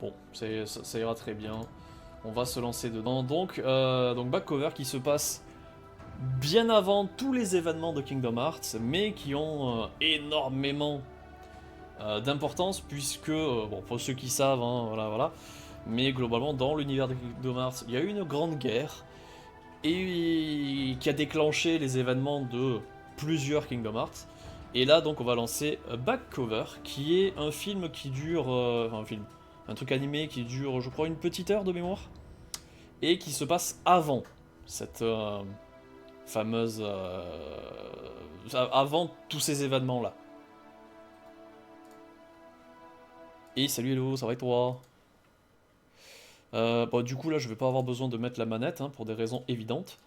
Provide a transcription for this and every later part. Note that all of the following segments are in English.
Bon, ça ira très bien. On va se lancer dedans. Donc back cover qui se passe bien avant tous les événements de Kingdom Hearts, mais qui ont énormément d'importance, puisque, bon, pour ceux qui savent, hein, voilà, mais globalement, dans l'univers de Kingdom Hearts, il y a eu une grande guerre, et qui a déclenché les événements de plusieurs Kingdom Hearts. Et là, donc, on va lancer Back Cover, qui est un film qui dure, enfin un truc animé qui dure, je crois, une petite heure de mémoire, et qui se passe avant cette fameuse, avant tous ces événements-là. Et salut hello, ça va et toi? Bon, du coup là je vais pas avoir besoin de mettre la manette hein, pour des raisons évidentes.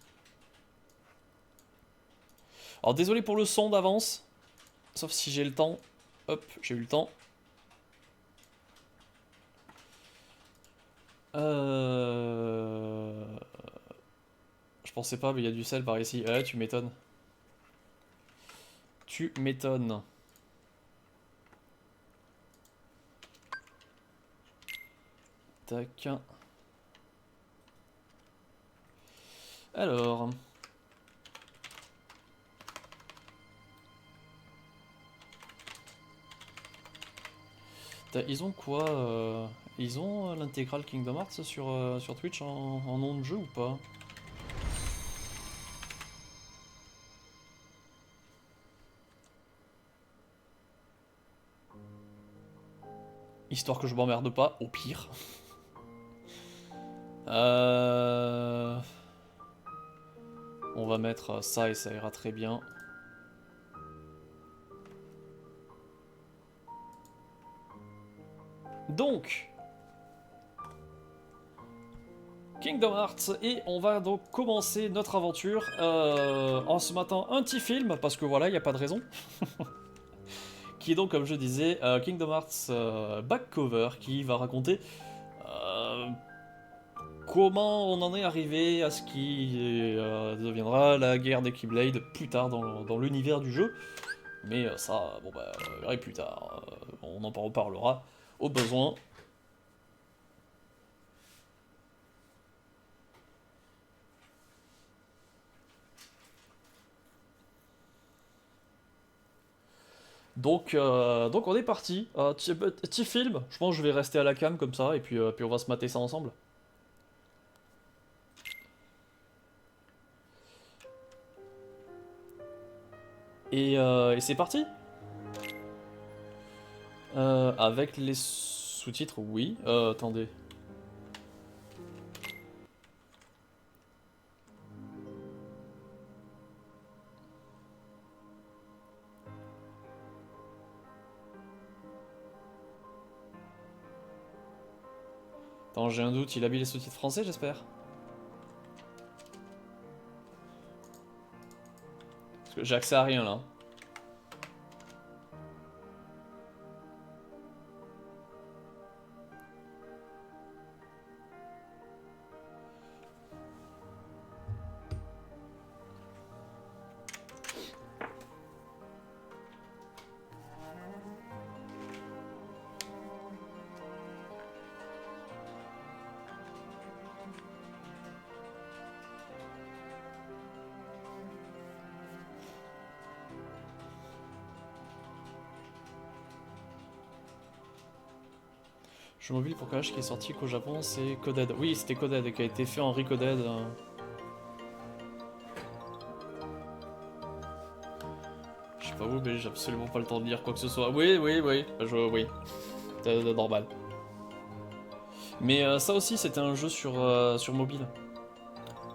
Alors désolé pour le son d'avance, sauf si j'ai le temps. Hop, j'ai eu le temps. Je pensais pas mais il y a du sel par ici. Ouais tu m'étonnes. Tu m'étonnes. Tac. Alors... Ils ont quoi Ils ont l'intégrale Kingdom Hearts sur Twitch en nom de jeu ou pas? Histoire que je m'emmerde pas, au pire. On va mettre ça et ça ira très bien. Donc, Kingdom Hearts, et on va donc commencer notre aventure en se mettant un petit film, parce que voilà, il n'y a pas de raison. Qui est donc, comme je disais, Kingdom Hearts Back Cover, qui va raconter comment on en est arrivé à ce qui deviendra la guerre des Keyblade plus tard dans l'univers du jeu. Mais ça, bon bah, on verra plus tard. On en reparlera au besoin. Donc on est parti. Petit film. Je pense que je vais rester à la cam comme ça et puis on va se mater ça ensemble. Et c'est parti. Avec les sous-titres, oui. Attendez. Attends, j'ai un doute. Il a mis les sous-titres français, j'espère. Parce que j'ai accès à rien là. Jeu mobile pour Clash qui est sorti qu'au Japon, c'est Coded. Oui, c'était Coded qui a été fait en recoded. Je sais pas où, mais j'ai absolument pas le temps de lire quoi que ce soit. Oui, oui. Oui. C'est normal. Mais ça aussi, c'était un jeu sur mobile.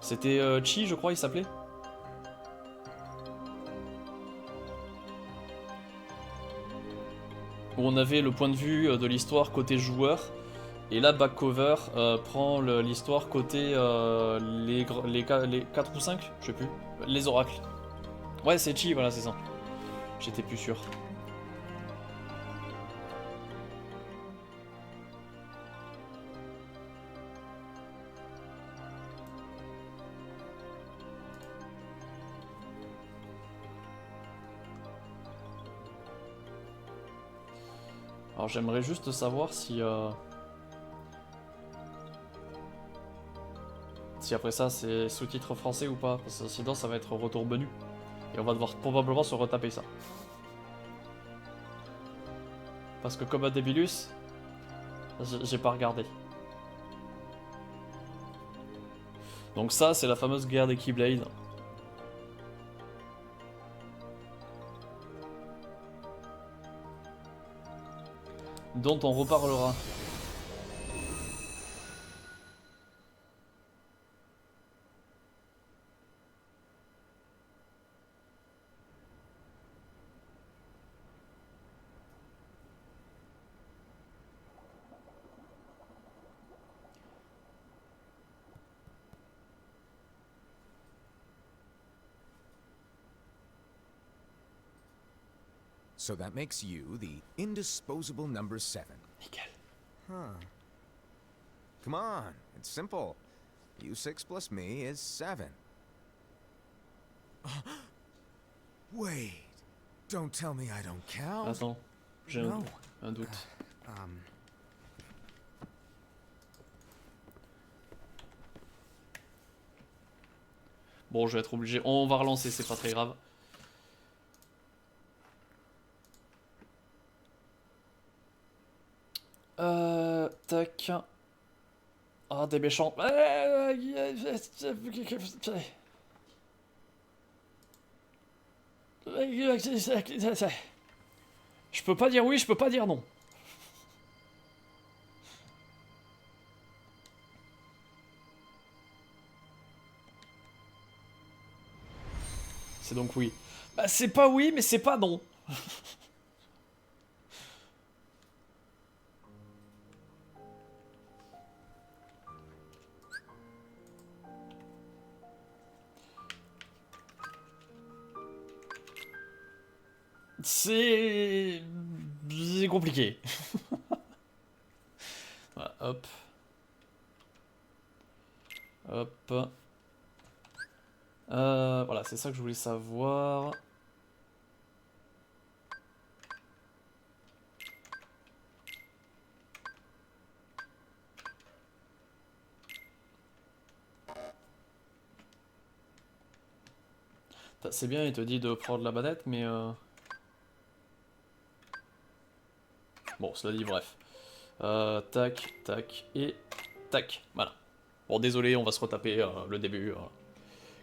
C'était Chi, je crois, il s'appelait. Où on avait le point de vue de l'histoire côté joueur. Et là, Back Cover prend l'histoire côté les 4 ou 5, je sais plus. Les oracles. Ouais, c'est Chi, voilà, c'est ça. J'étais plus sûr. Alors j'aimerais juste savoir si... si après ça c'est sous-titres français ou pas, parce que sinon ça va être retour menu. Et on va devoir probablement se retaper ça. Parce que comme à Débilus, j'ai pas regardé. Donc ça, c'est la fameuse guerre des Keyblades. Dont on reparlera. So that makes you the indisposable number 7. Nickel. Huh. Come on, it's simple. U6 plus me is 7. Wait, don't tell me I don't count. Attends, j'ai un doute. Bon, je vais être obligé. On va relancer, c'est pas très grave. Tac. Ah, des méchants. Je peux pas dire oui, je peux pas dire non. C'est donc oui. Bah, c'est pas oui, mais c'est pas non. C'est compliqué. Voilà, hop. Hop. Voilà, c'est ça que je voulais savoir. C'est bien, il te dit de prendre la manette, mais... Bon, cela dit, bref. Tac, tac, et tac. Voilà. Bon, désolé, on va se retaper le début.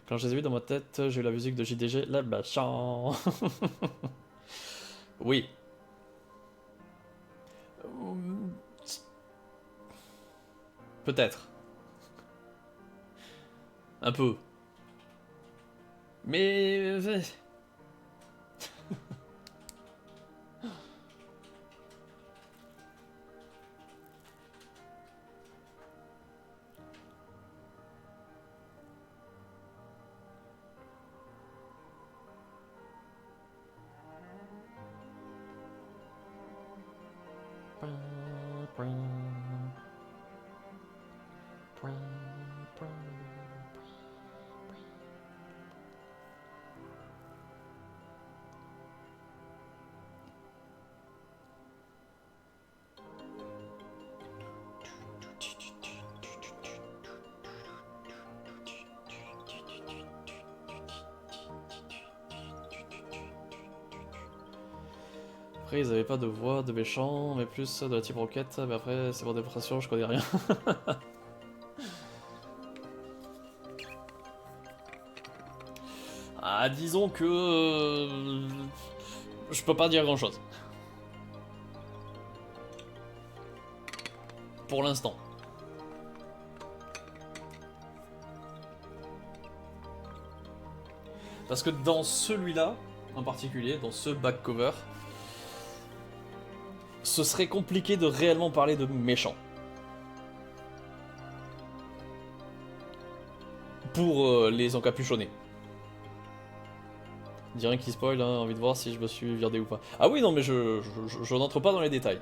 Quand je les ai vus dans ma tête, j'ai eu la musique de JDG, la machin. Oui. Peut-être. Un peu. Mais... Après, ils avaient pas de voix, de méchants, mais plus de la type roquette. Mais après, c'est pour dépression, je connais rien. Ah, disons que... je peux pas dire grand chose. Pour l'instant. Parce que dans celui-là, en particulier, dans ce back cover, ce serait compliqué de réellement parler de méchants. Pour les encapuchonnés. Il dit rien qui spoil, hein, envie de voir si je me suis virdé ou pas. Ah oui, non, mais je n'entre pas dans les détails.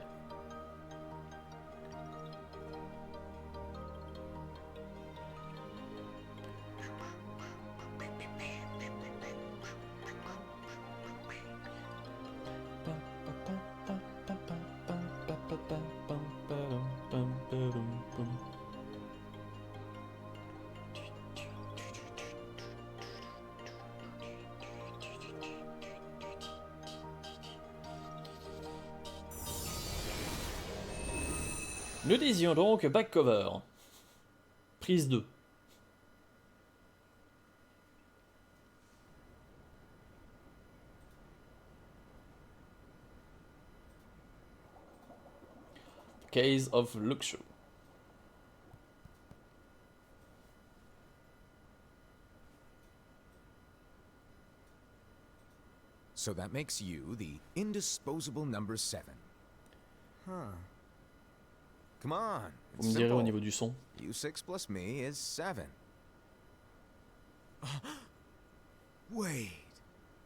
Nous disions donc back cover. Prise 2. Case of Luxury. So that makes you the indisposable number 7. Huh. Come on, Vous it's me direz au simple. niveau du son. You 6 plus me is 7. Wait,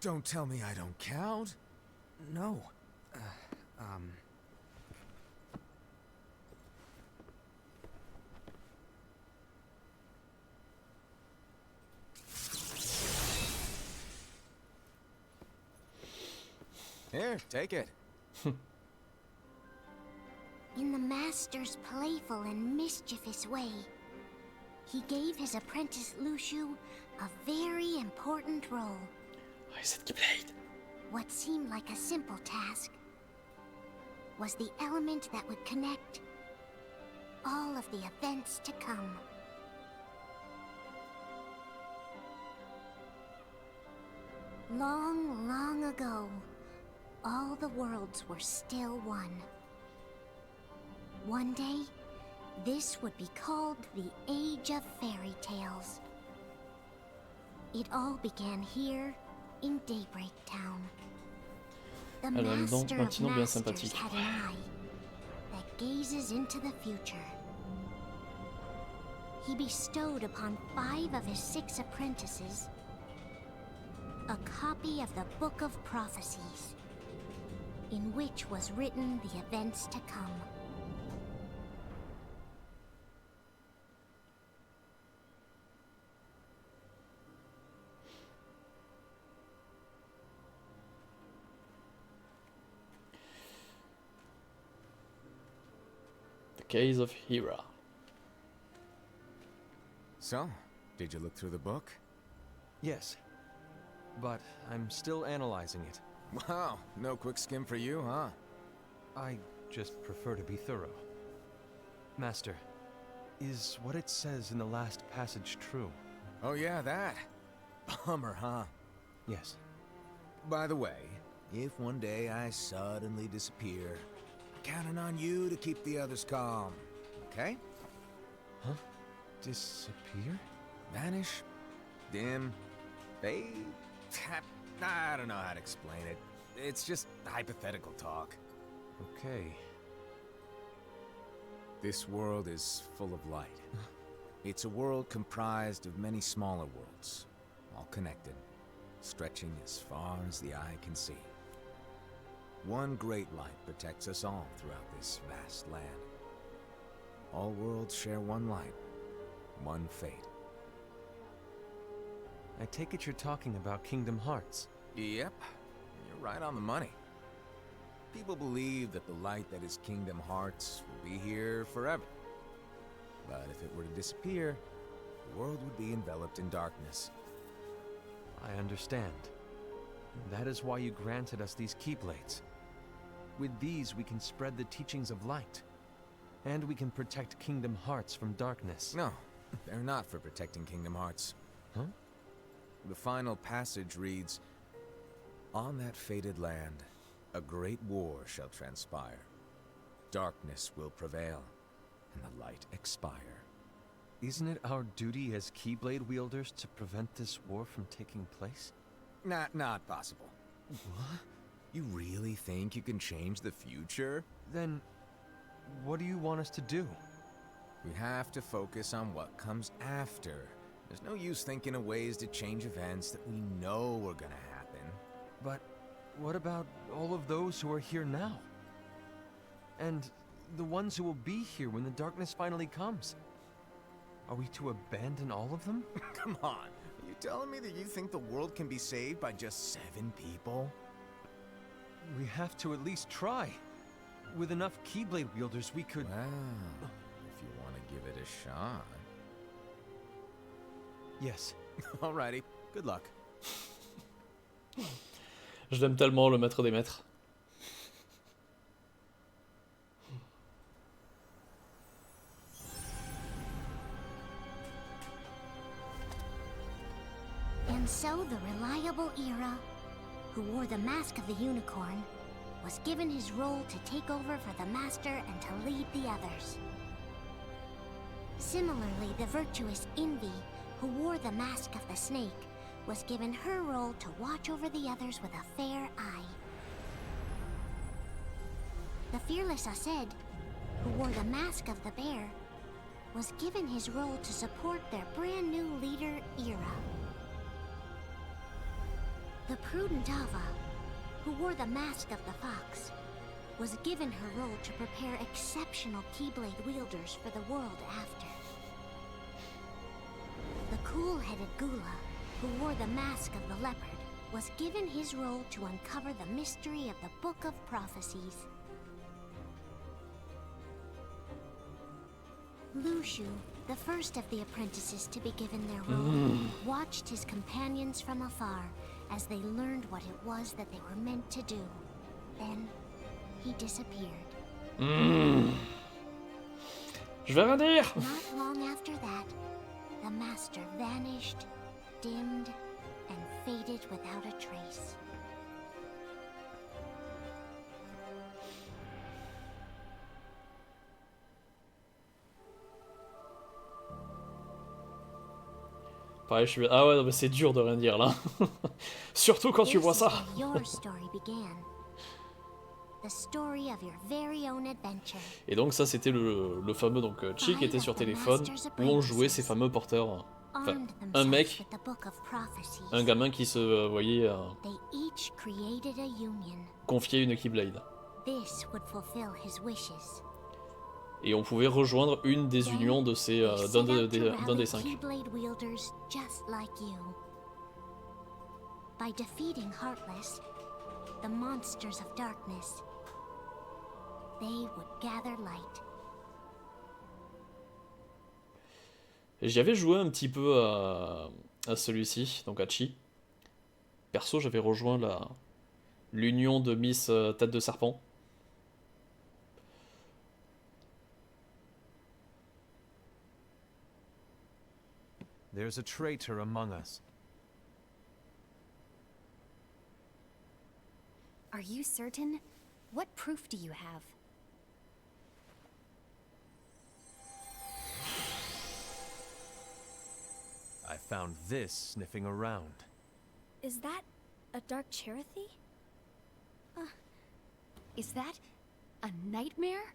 don't tell me I don't count. No. Here, take it. In the master's playful and mischievous way, he gave his apprentice Luciu a very important role. What seemed like a simple task was the element that would connect all of the events to come. Long, long ago, all the worlds were still one. One day, this would be called the Age of Fairy Tales. It all began here in Daybreak Town. The Elle a donc Master un of petit nom bien Masters sympathique. had an eye that gazes into the future. He bestowed upon 5 of his 6 apprentices a copy of the Book of Prophecies, in which was written the events to come. The Case of Hera. So, did you look through the book? Yes. But I'm still analyzing it. Wow, no quick skim for you, huh? I just prefer to be thorough. Master, is what it says in the last passage true? Oh yeah, that. Bummer, huh? Yes. By the way, if one day I suddenly disappear, I'm counting on you to keep the others calm, okay? Huh? Disappear? Vanish, dim, fade. I don't know how to explain it. It's just hypothetical talk. Okay. This world is full of light. It's a world comprised of many smaller worlds, all connected, stretching as far as the eye can see. One great light protects us all throughout this vast land. All worlds share one light, one fate. I take it you're talking about Kingdom Hearts. Yep, you're right on the money. People believe that the light that is Kingdom Hearts will be here forever. But if it were to disappear, the world would be enveloped in darkness. I understand. That is why you granted us these Keyblades. With these, we can spread the teachings of light. And we can protect Kingdom Hearts from darkness. No, they're not for protecting Kingdom Hearts. Huh? The final passage reads, "On that fated land, a great war shall transpire. Darkness will prevail, and the light expire." Isn't it our duty as Keyblade wielders to prevent this war from taking place? Not possible. What? You really think you can change the future? Then, what do you want us to do? We have to focus on what comes after. There's no use thinking of ways to change events that we know are gonna happen. But what about all of those who are here now? And the ones who will be here when the darkness finally comes? Are we to abandon all of them? Come on, are you telling me that you think the world can be saved by just 7 people? We have to at least try. With enough Keyblade wielders, we could... Well, if you want to give it a shot. Yes. Alrighty, good luck. Je l'aime tellement, le maître des maîtres. so the reliable Era, who wore the mask of the unicorn, was given his role to take over for the Master and to lead the others. Similarly, the virtuous Envy, who wore the mask of the snake, was given her role to watch over the others with a fair eye. The fearless Aced, who wore the mask of the bear, was given his role to support their brand new leader, Era. The prudent Ava, who wore the mask of the fox, was given her role to prepare exceptional Keyblade wielders for the world after. The cool-headed Gula, who wore the mask of the leopard, was given his role to uncover the mystery of the Book of Prophecies. Lushu, the first of the apprentices to be given their role, watched his companions from afar as they learned what it was that they were meant to do. Then, he disappeared. Je vais rien dire. Not long after that, the Master vanished, dimmed, and faded without a trace. Pareil, je suis... Ah ouais, non, mais c'est dur de rien dire là. Surtout quand tu vois ça. This is where your story began. The story of your very own adventure. Et donc ça c'était le fameux donc Chi qui était sur téléphone où on jouait ces fameux porteurs. Enfin, un mec, un gamin qui se voyait confier une Keyblade. Et on pouvait rejoindre une des unions de ces d'un des 5. By defeating Heartless, the monsters of darkness, they would gather light. J'y avais joué un petit peu à celui-ci, donc à Chi. Perso, j'avais rejoint l'union de Miss Tête de Serpent. There's a traitor among us. Are you certain? What proof do you have? I found this sniffing around. Is that a dark Cherothy? Is that a nightmare?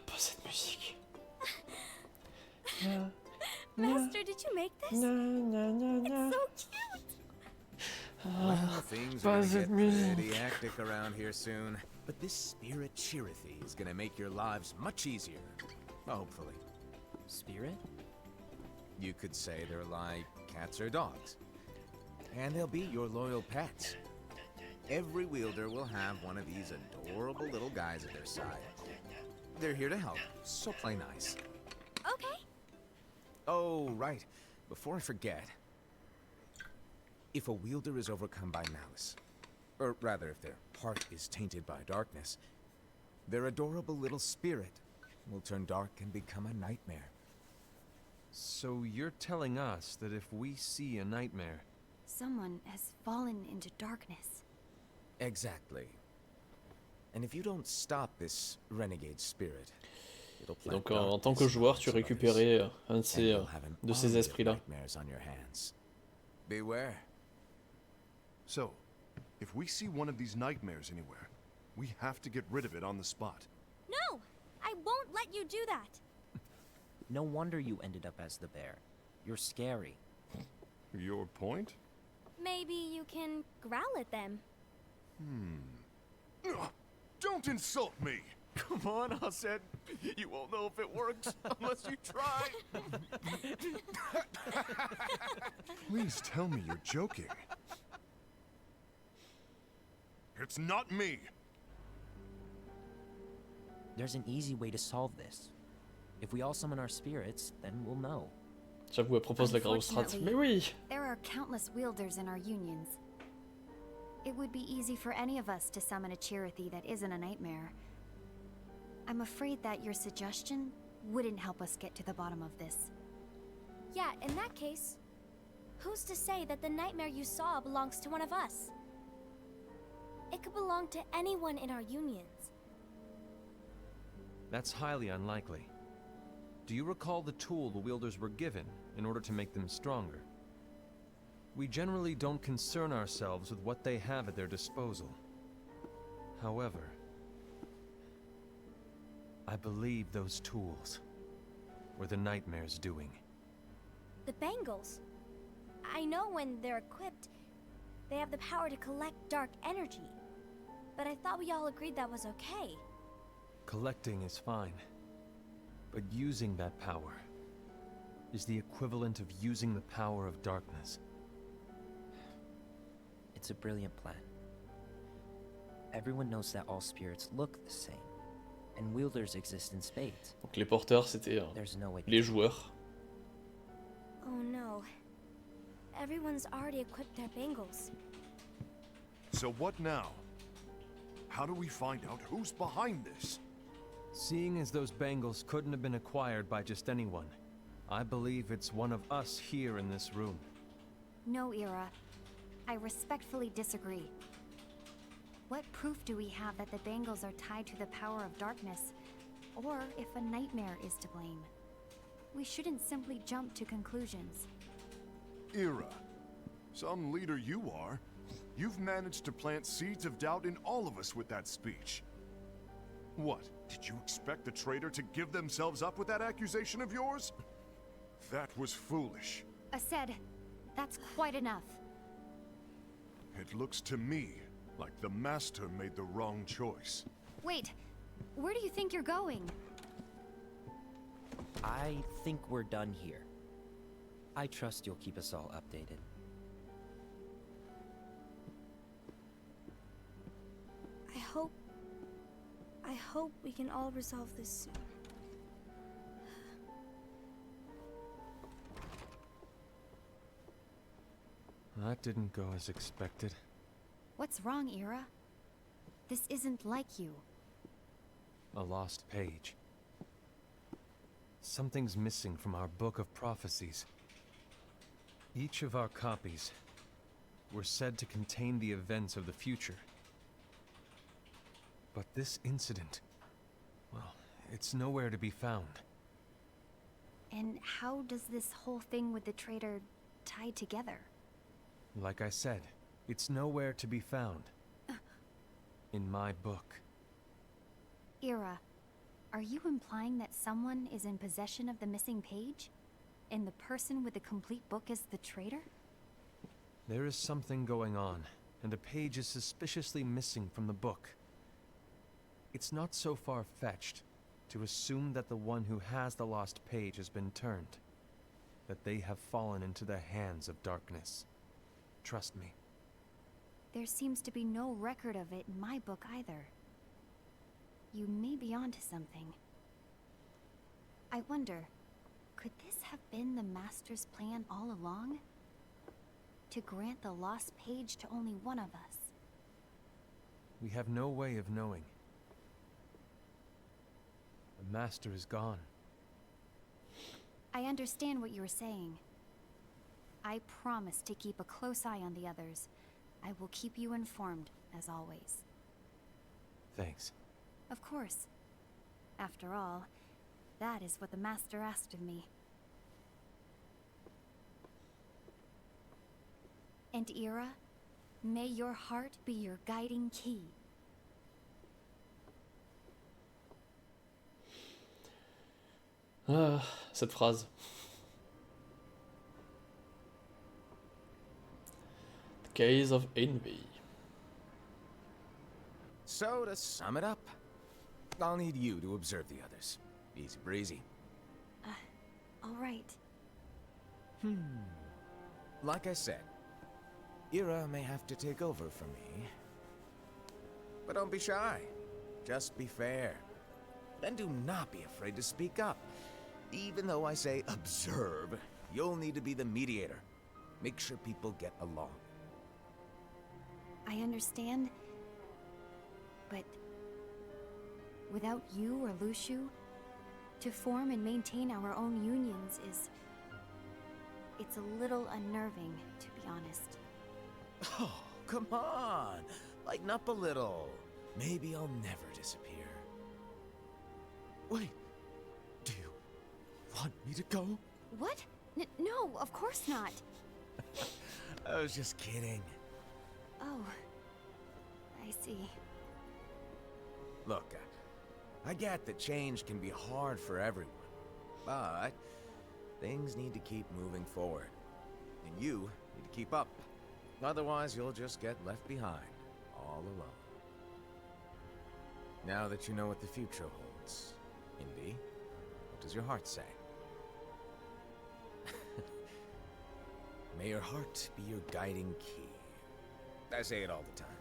Pas cette musique. Master, did you make this? It's so cute! Well, things are gonna get pretty hectic around here soon. But this spirit Cherothy is gonna make your lives much easier. Hopefully. Spirit? You could say they're like cats or dogs. And they'll be your loyal pets. Every wielder will have one of these adorable little guys at their side. They're here to help, so play nice. Okay. Oh, right. Before I forget, if a wielder is overcome by malice, or rather if their heart is tainted by darkness, their adorable little spirit will turn dark and become a nightmare. So you're telling us that if we see a nightmare... Someone has fallen into darkness. Exactly. And if you don't stop this renegade spirit, it'll Et donc en tant que joueur, tu récupérais un de ces esprits-là. Beware. So, if we see one of these nightmares anywhere, we have to get rid of it on the spot. No! I won't let you do that! No wonder you ended up as the bear. You're scary. Your point? Maybe you can growl at them. Ugh, don't insult me! Come on, Aced. You won't know if it works unless you try. Please tell me you're joking. It's not me! There's an easy way to solve this. If we all summon our spirits, then we'll know. J'avoue, elle propose la grosse strat. Mais oui! There are countless wielders in our unions. It would be easy for any of us to summon a Chirithy that isn't a nightmare. I'm afraid that your suggestion wouldn't help us get to the bottom of this. Yeah, in that case, who's to say that the nightmare you saw belongs to one of us? It could belong to anyone in our unions. That's highly unlikely. Do you recall the tool the wielders were given in order to make them stronger? We generally don't concern ourselves with what they have at their disposal. However, I believe those tools were the nightmare's doing. The bangles. I know when they're equipped, they have the power to collect dark energy. But I thought we all agreed that was okay. Collecting is fine, but using that power is the equivalent of using the power of darkness. It's a brilliant plan. Everyone knows that all spirits look the same, and wielders exist in spades. Donc les porteurs, c'était There's no way les joueurs. Oh no. Everyone's already equipped their bangles. So what now? How do we find out who's behind this? Seeing as those bangles couldn't have been acquired by just anyone, I believe it's one of us here in this room. No, Ira. I respectfully disagree. What proof do we have that the bangles are tied to the power of darkness, or if a nightmare is to blame? We shouldn't simply jump to conclusions. Ira, some leader you are. You've managed to plant seeds of doubt in all of us with that speech. What? Did you expect the traitor to give themselves up with that accusation of yours? That was foolish. Aced, that's quite enough. It looks to me like the Master made the wrong choice. Wait, where do you think you're going? I think we're done here. I trust you'll keep us all updated. I hope we can all resolve this soon. That didn't go as expected. What's wrong, Ira? This isn't like you. A lost page. Something's missing from our book of prophecies. Each of our copies were said to contain the events of the future. But this incident, well, it's nowhere to be found. And how does this whole thing with the traitor tie together? Like I said, it's nowhere to be found. In my book. Ira, are you implying that someone is in possession of the missing page? And the person with the complete book is the traitor? There is something going on, and a page is suspiciously missing from the book. It's not so far-fetched to assume that the one who has the lost page has been turned, that they have fallen into the hands of darkness. Trust me. There seems to be no record of it in my book either. You may be onto something. I wonder, could this have been the Master's plan all along? To grant the lost page to only one of us? We have no way of knowing. The Master is gone. I understand what you were saying. I promise to keep a close eye on the others. I will keep you informed, as always. Thanks. Of course. After all, that is what the Master asked of me. And Ira, may your heart be your guiding key. Ah, cette phrase. The Case of Envy. So, to sum it up, I'll need you to observe the others. Easy breezy. All right. Like I said, Ira may have to take over for me. But don't be shy. Just be fair. And do not be afraid to speak up. Even though I say observe, you'll need to be the mediator. Make sure people get along. I understand. But without you or Lushu, to form and maintain our own unions is... it's a little unnerving, to be honest. Oh, come on! Lighten up a little. Maybe I'll never disappear. Wait, do you want me to go? What? No, of course not. I was just kidding. Oh, I see. Look, I get that change can be hard for everyone, but things need to keep moving forward. And you need to keep up. Otherwise, you'll just get left behind, all alone. Now that you know what the future holds, Invi, what does your heart say? May your heart be your guiding key. I say it all the time.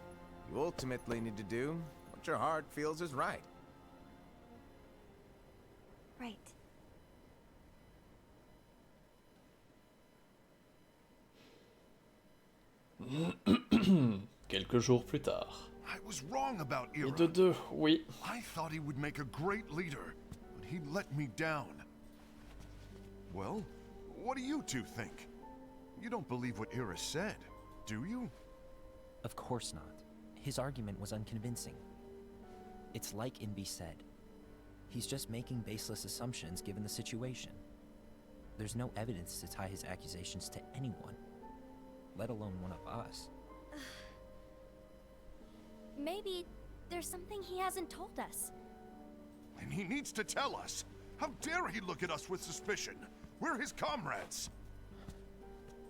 You ultimately need to do what your heart feels is right. Right. Quelques jours plus tard. I was wrong about Et Ira. de deux, oui. I thought he would make a great leader, but he let me down. Well, what do you two think? You don't believe what Ira said, do you? Of course not. His argument was unconvincing. It's like Invi said. He's just making baseless assumptions given the situation. There's no evidence to tie his accusations to anyone, let alone one of us. Maybe there's something he hasn't told us. And he needs to tell us. How dare he look at us with suspicion? We're his comrades.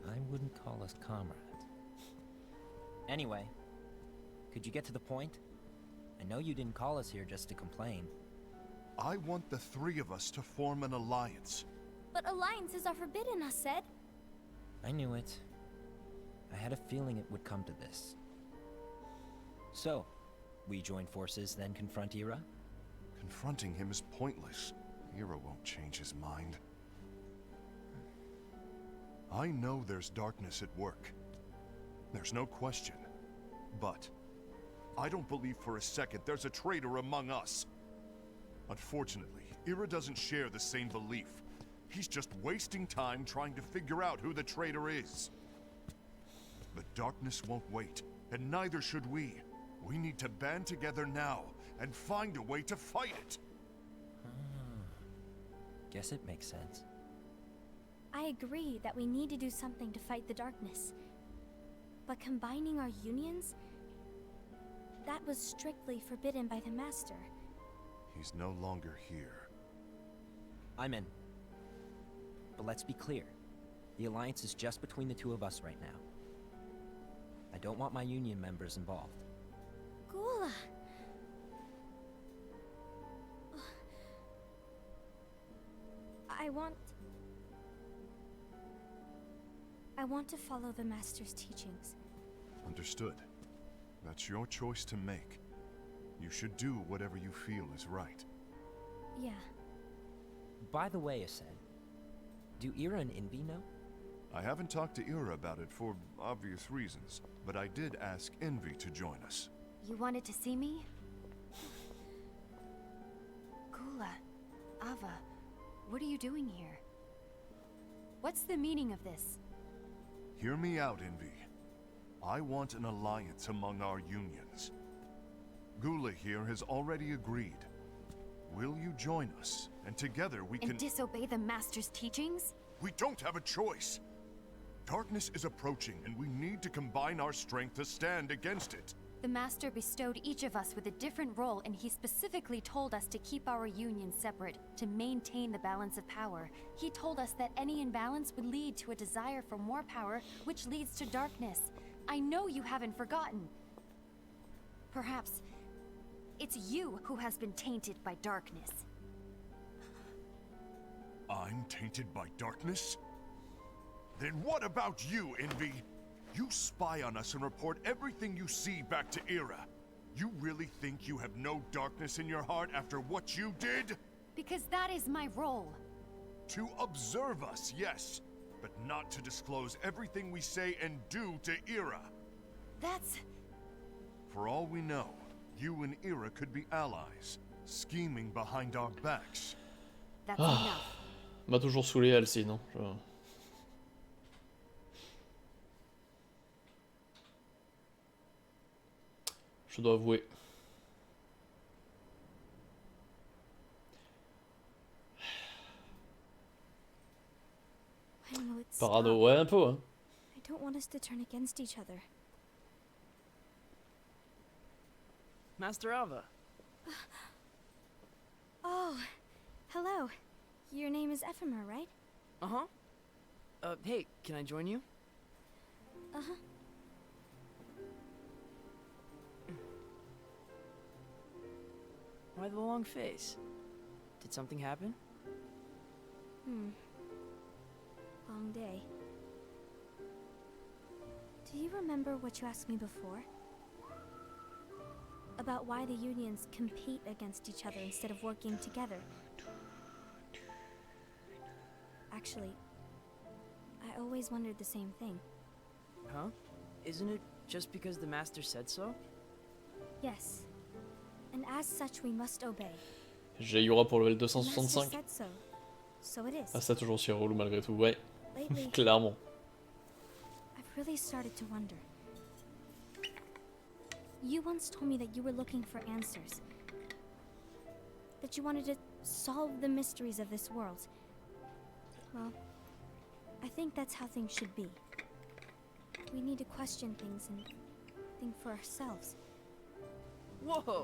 I wouldn't call us comrades. Anyway, could you get to the point? I know you didn't call us here just to complain. I want the three of us to form an alliance. But alliances are forbidden, us said. I knew it. I had a feeling it would come to this. So, we join forces, then confront Ira? Confronting him is pointless. Ira won't change his mind. I know there's darkness at work. There's no question. But I don't believe for a second there's a traitor among us. Unfortunately, Ira doesn't share the same belief. He's just wasting time trying to figure out who the traitor is. The darkness won't wait, and neither should we. We need to band together now and find a way to fight it. Guess it makes sense. I agree that we need to do something to fight the darkness. But combining our unions? That was strictly forbidden by the Master. He's no longer here. I'm in. But let's be clear. The alliance is just between the two of us right now. I don't want my union members involved. Gula! I want to follow the Master's teachings. Understood. That's your choice to make. You should do whatever you feel is right. Yeah. By the way, Ased, do Ira and Invi know? I haven't talked to Ira about it for obvious reasons, but I did ask Envy to join us. You wanted to see me? Gula, Ava, what are you doing here? What's the meaning of this? Hear me out, Envy. I want an alliance among our unions. Gula here has already agreed. Will you join us? And together we can... And disobey the Master's teachings? We don't have a choice. Darkness is approaching, and we need to combine our strength to stand against it. The Master bestowed each of us with a different role, and he specifically told us to keep our union separate, to maintain the balance of power. He told us that any imbalance would lead to a desire for more power, which leads to darkness. I know you haven't forgotten. Perhaps it's you who has been tainted by darkness. I'm tainted by darkness? Then what about you, Envy? You spy on us and report everything you see back to Ira. You really think you have no darkness in your heart after what you did? Because that is my role. To observe us, yes, but not to disclose everything we say and do to Ira. That's For all we know, you and Ira could be allies, scheming behind our backs. That's enough. M'a toujours saoulé Elsie, non Je dois avouer. When will it Parado, stop? ouais, un peu, hein. I don't want us to turn against each other. Master Alva. Oh, hello. Your name is Ephemer, right? Uh-huh. Hey, can I join you? Uh-huh. Why the long face? Did something happen? Long day. Do you remember what you asked me before? About why the unions compete against each other instead of working together. Actually, I always wondered the same thing. Huh? Isn't it just because the Master said so? Yes. And as such, we must obey. J'ai Yura pour level The Master 265. said so. So it is. Ah, c'est toujours si relou malgré tout, ouais. Lately, Clairement. I've really started to wonder. You once told me that you were looking for answers. That you wanted to solve the mysteries of this world. Well, I think that's how things should be. We need to question things and think for ourselves. Whoa!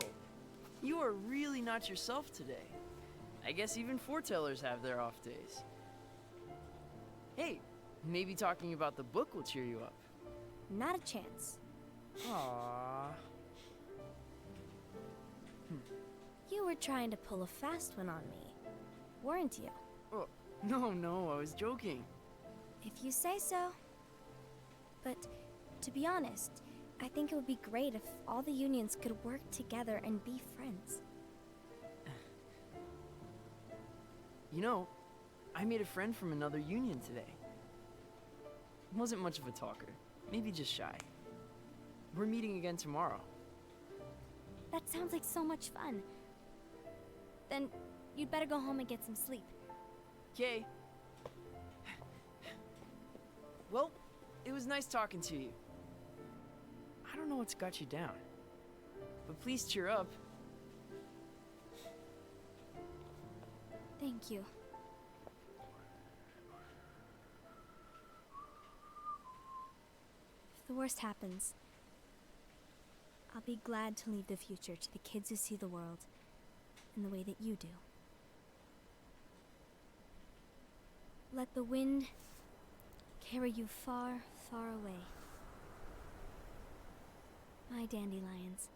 You are really not yourself today. I guess even foretellers have their off days. Hey, maybe talking about the book will cheer you up. Not a chance. Aww. You were trying to pull a fast one on me, weren't you? Oh, no, I was joking. If you say so. But to be honest, I think it would be great if all the unions could work together and be friends. You know, I made a friend from another union today. Wasn't much of a talker, maybe just shy. We're meeting again tomorrow. That sounds like so much fun. Then you'd better go home and get some sleep. Okay. Well, it was nice talking to you. I don't know what's got you down, but please cheer up. Thank you. If the worst happens, I'll be glad to leave the future to the kids who see the world in the way that you do. Let the wind carry you far, far away. My dandelions.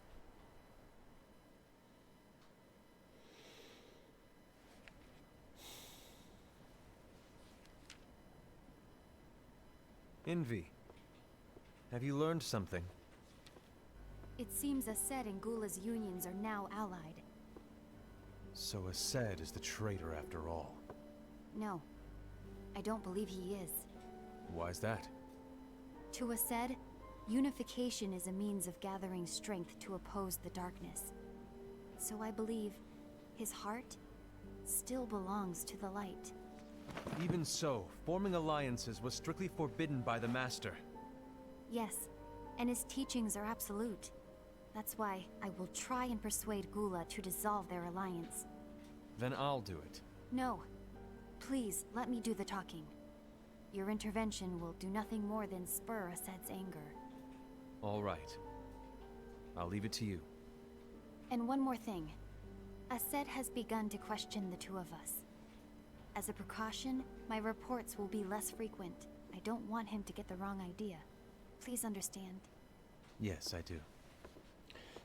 Envy. Have you learned something? It seems Ased and Gula's unions are now allied. So Ased is the traitor after all. No, I don't believe he is. Why's that? To Ased, unification is a means of gathering strength to oppose the darkness. So I believe his heart still belongs to the light. Even so, forming alliances was strictly forbidden by the Master. Yes, and his teachings are absolute. That's why I will try and persuade Gula to dissolve their alliance. Then I'll do it. No. Please, let me do the talking. Your intervention will do nothing more than spur Ased's anger. All right. I'll leave it to you. And one more thing. Ased has begun to question the two of us. As a precaution, my reports will be less frequent. I don't want him to get the wrong idea. Please understand. Yes, I do.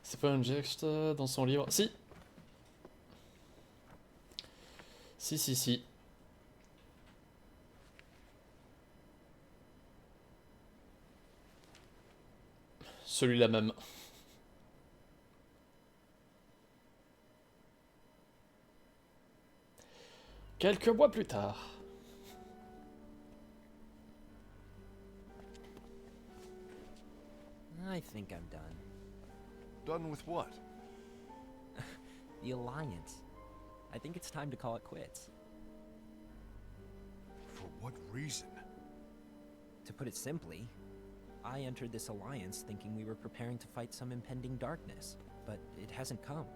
C'est pas un geste dans son livre. Si. Si. Celui-là même. Quelques mois plus tard. I think I'm done. Done with what? The Alliance. I think it's time to call it quits. For what reason? To put it simply, I entered this alliance thinking we were preparing to fight some impending darkness, but it hasn't come.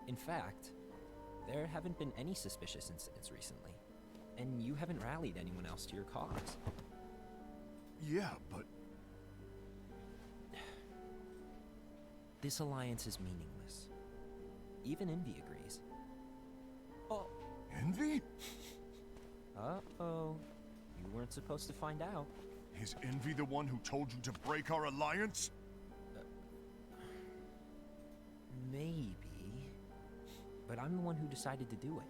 In fact, there haven't been any suspicious incidents recently, and you haven't rallied anyone else to your cause. Yeah, but... This alliance is meaningless. Even Envy agrees. Oh. Envy? Uh-oh. You weren't supposed to find out. Is Envy the one who told you to break our alliance? Maybe. But I'm the one who decided to do it.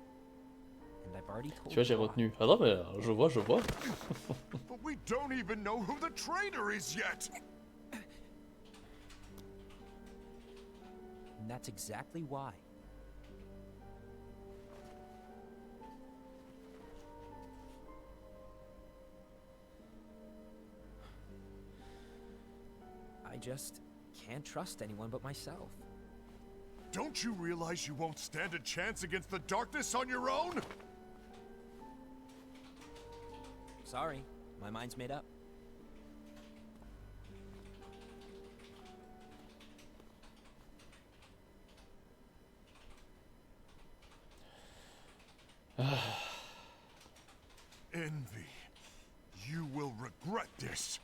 And I've already told Tu vois, j'ai you why. retenu. Ah non, mais je vois, je vois. But we don't even know who the traitor is yet! And that's exactly why. I just can't trust anyone but myself. Don't you realize you won't stand a chance against the darkness on your own? Sorry, my mind's made up. Envy, you will regret this.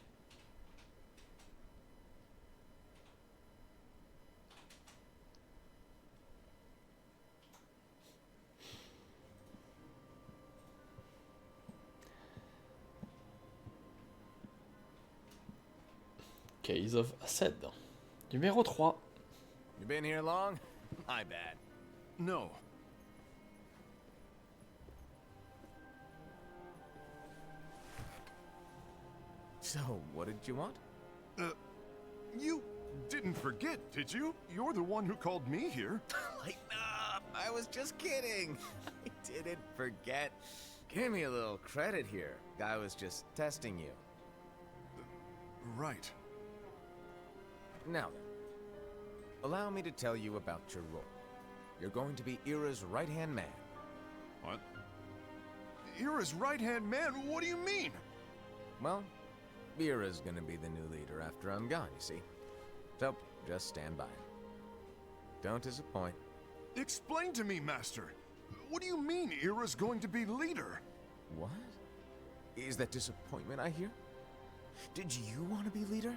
Case of Acid. Numéro 3. You been here long? My bad. No. So, what did you want? You didn't forget, did you? You're the one who called me here. Lighten up! I was just kidding. I didn't forget. Give me a little credit here. Guy was just testing you. Right. Now then, allow me to tell you about your role. You're going to be Ira's right-hand man. What? Ira's right-hand man? What do you mean? Well, Ira's gonna be the new leader after I'm gone, you see. So, just stand by. Don't disappoint. Explain to me, Master. What do you mean Ira's going to be leader? What? Is that disappointment I hear? Did you want to be leader?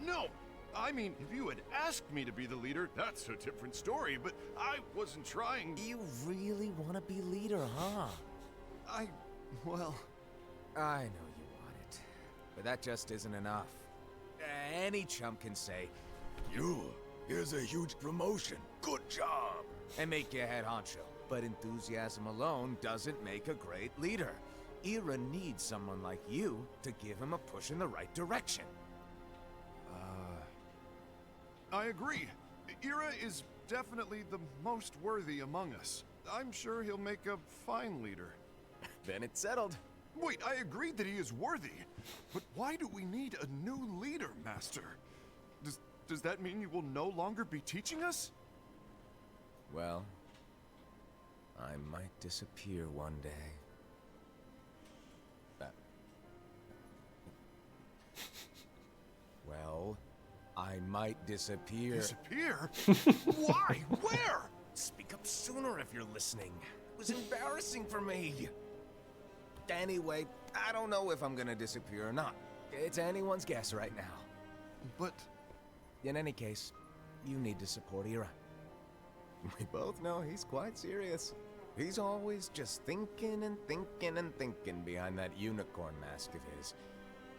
No! I mean, if you had asked me to be the leader, that's a different story, but I wasn't trying... You really want to be leader, huh? Well... I know you want it, but that just isn't enough. Any chump can say, here's a huge promotion, good job, and make you head honcho. But enthusiasm alone doesn't make a great leader. Ira needs someone like you to give him a push in the right direction. I agree. Ira is definitely the most worthy among us. I'm sure he'll make a fine leader. Then it's settled. Wait, I agreed that he is worthy. But why do we need a new leader, Master? Does that mean you will no longer be teaching us? Well, I might disappear one day. Well, I might disappear. Disappear? Why? Where? Speak up sooner if you're listening. It was embarrassing for me. Anyway, I don't know if I'm gonna disappear or not. It's anyone's guess right now. But... In any case, you need to support Ira. We both know he's quite serious. He's always just thinking and thinking and thinking behind that unicorn mask of his.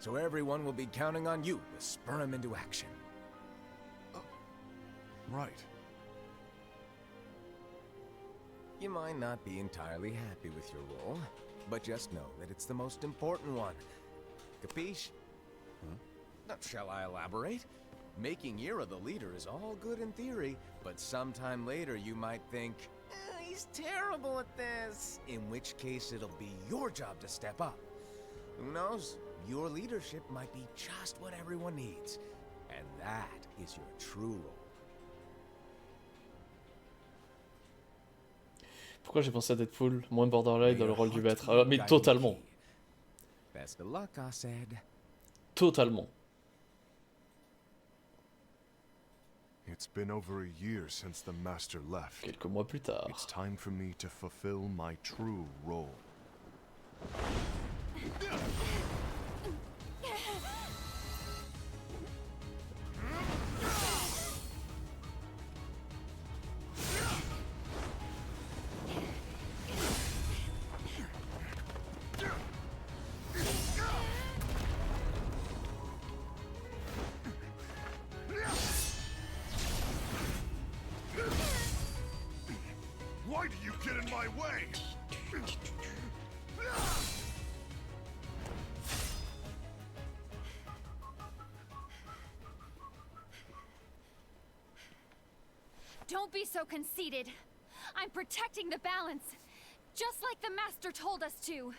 So everyone will be counting on you to spur him into action. Right. You might not be entirely happy with your role, but just know that it's the most important one. Capiche? Now, shall I elaborate? Making Ira the leader is all good in theory, but sometime later you might think, he's terrible at this. In which case it'll be your job to step up. Who knows? Your leadership might be just what everyone needs. And that is your true role. Pourquoi j'ai pensé à Deadpool, moins borderline dans le rôle du maître? Mais Guiding totalement. key. Best of luck, I said. Totalement. It's been over a year since the Master left. Quelques mois plus tard. It's time for me to fulfill my true role. Why do you get in my way? Don't be so conceited. I'm protecting the balance, just like the Master told us to.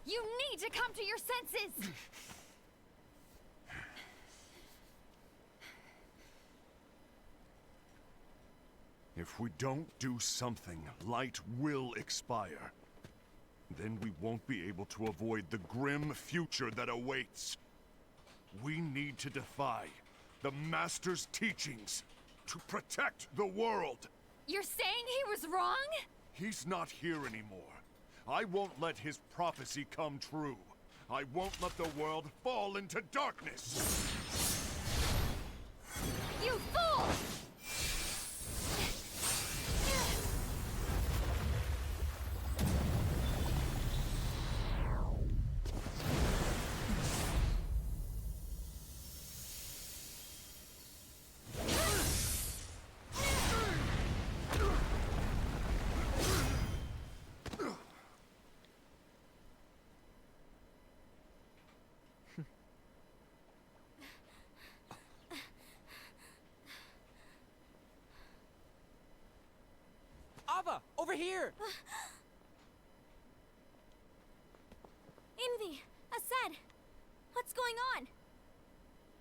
You need to come to your senses! If we don't do something, light will expire. Then we won't be able to avoid the grim future that awaits. We need to defy the Master's teachings to protect the world. You're saying he was wrong? He's not here anymore. I won't let his prophecy come true. I won't let the world fall into darkness. You fool! Ava, over here! Envy! Asad! What's going on?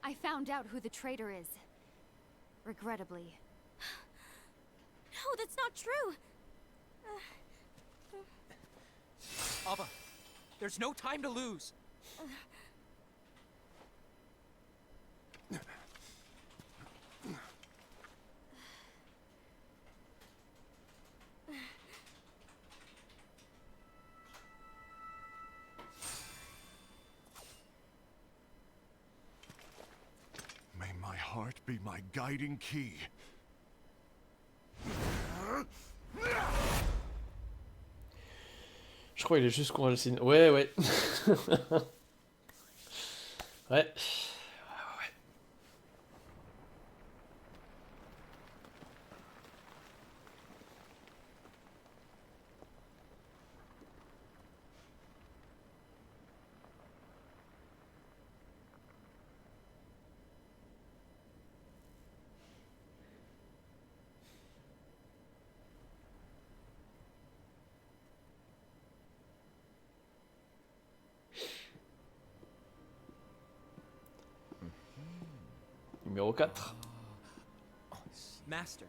I found out who the traitor is. Regrettably. No, that's not true! Ava, there's no time to lose. May my heart be my guiding key. Je crois qu'il est juste qu'on hallucine. Ouais, ouais. Ouais. Numéro 4. Master.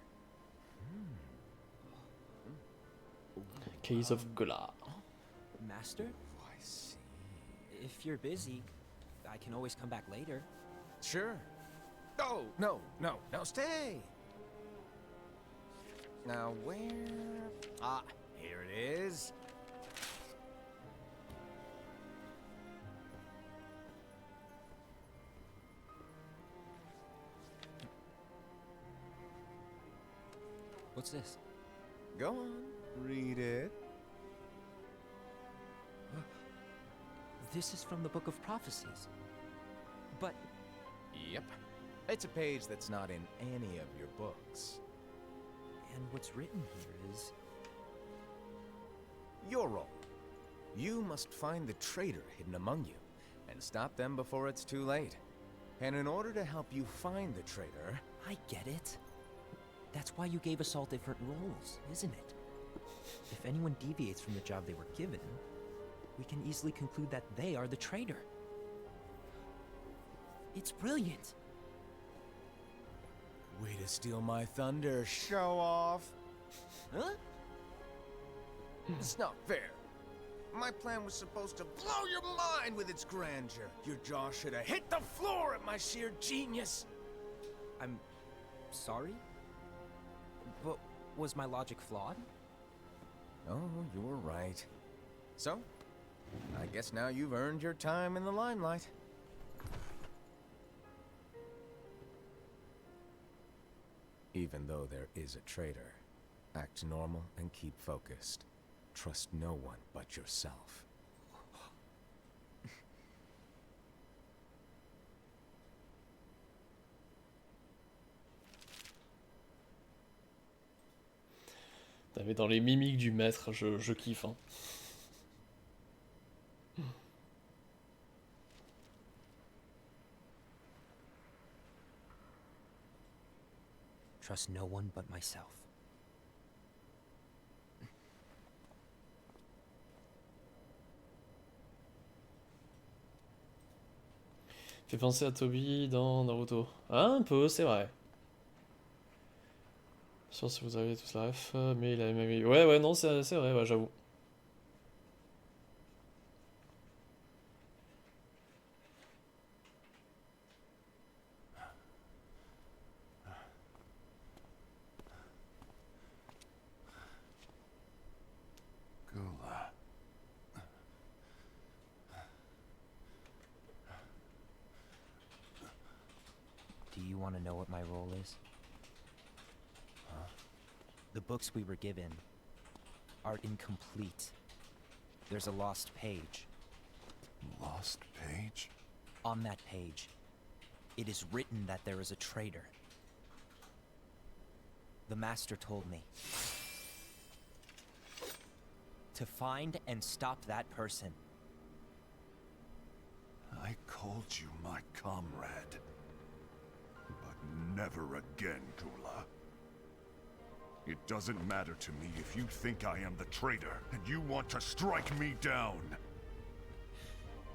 Case of Gola. Master? I see. If you're busy, I can always come back later. Sure. Oh, no, stay. Now where? Ah, here it is. What's this? Go on, read it. This is from the Book of Prophecies. But Yep. It's a page that's not in any of your books. and what's written here is Your role. You must find the traitor hidden among you, and stop them before it's too late. And in order to help you find the traitor... I get it. That's why you gave us all different roles, isn't it? If anyone deviates from the job they were given, we can easily conclude that they are the traitor. It's brilliant. Way to steal my thunder, show off. Huh? It's not fair. My plan was supposed to blow your mind with its grandeur. Your jaw should have hit the floor at my sheer genius. I'm sorry? But was my logic flawed? Oh, you were right. So, I guess now you've earned your time in the limelight. Even though there is a traitor, act normal and keep focused. Trust no one but yourself. T'avais dans les mimiques du maître, je kiffe. Hein. Trust no one but myself. Fait penser à Toby dans Naruto. Ah, un peu, c'est vrai. Je sais pas si vous avez tous la ref, mais il a même... Ouais, non, c'est vrai, ouais, j'avoue. Gula. Do you want to know what my role is? The books we were given are incomplete. There's a lost page. Lost page? On that page, it is written that there is a traitor. The master told me to find and stop that person. I called you my comrade. But never again, Gula. It doesn't matter to me if you think I am the traitor, and you want to strike me down.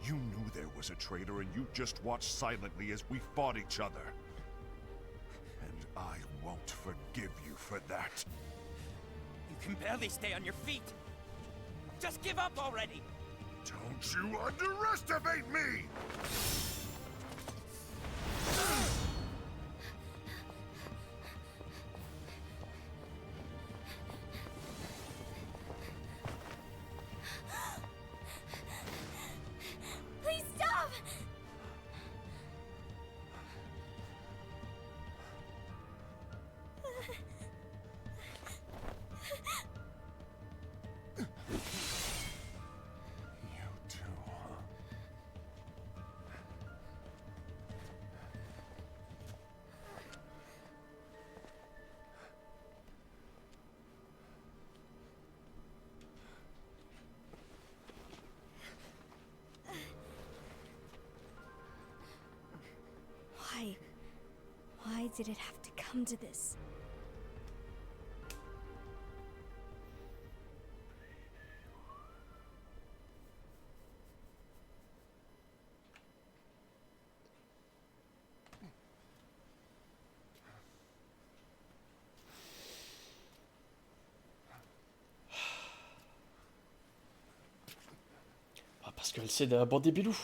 You knew there was a traitor, and you just watched silently as we fought each other. And I won't forgive you for that. You can barely stay on your feet. Just give up already. Don't you underestimate me! Please stop! You too, huh? Why? Why did it have to come to this? Ah, parce qu'elle sait d'abord des bilous.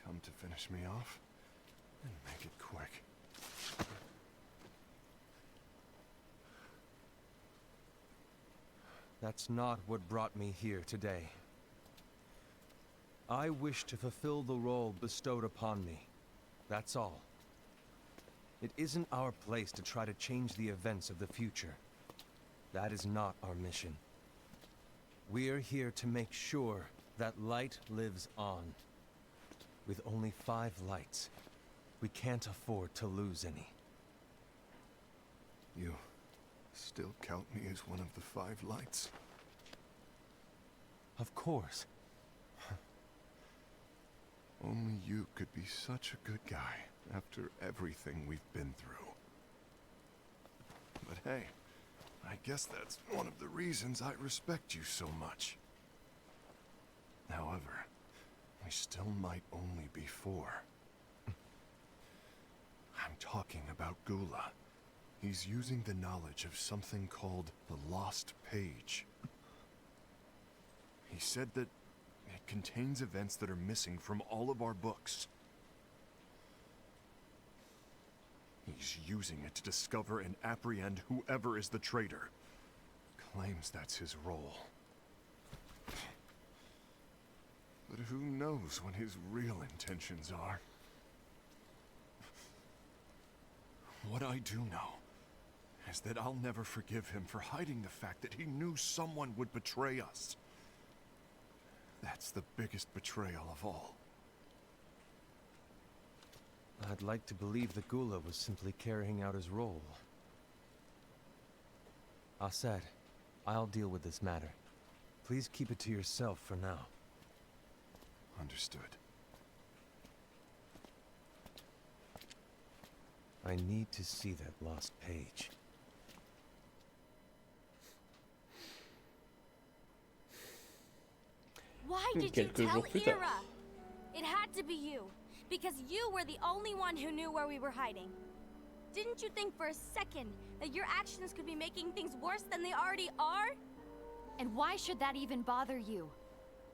Come to finish me off? And make it quick. That's not what brought me here today. I wish to fulfill the role bestowed upon me. That's all. It isn't our place to try to change the events of the future. That is not our mission. We're here to make sure that light lives on. With only 5 lights, we can't afford to lose any. You still count me as one of the 5 lights? Of course. Only you could be such a good guy after everything we've been through. But hey, I guess that's one of the reasons I respect you so much. However, we still might only be 4. I'm talking about Gula. He's using the knowledge of something called the Lost Page. He said that it contains events that are missing from all of our books. He's using it to discover and apprehend whoever is the traitor. Claims that's his role. But who knows what his real intentions are? What I do know is that I'll never forgive him for hiding the fact that he knew someone would betray us. That's the biggest betrayal of all. I'd like to believe that Gula was simply carrying out his role. Aset, I'll deal with this matter. Please keep it to yourself for now. Understood. I need to see that lost page. Why did you Quelques tell jours plus tard. Ira? It had to be you. Because you were the only one who knew where we were hiding. Didn't you think for a second that your actions could be making things worse than they already are? And why should that even bother you?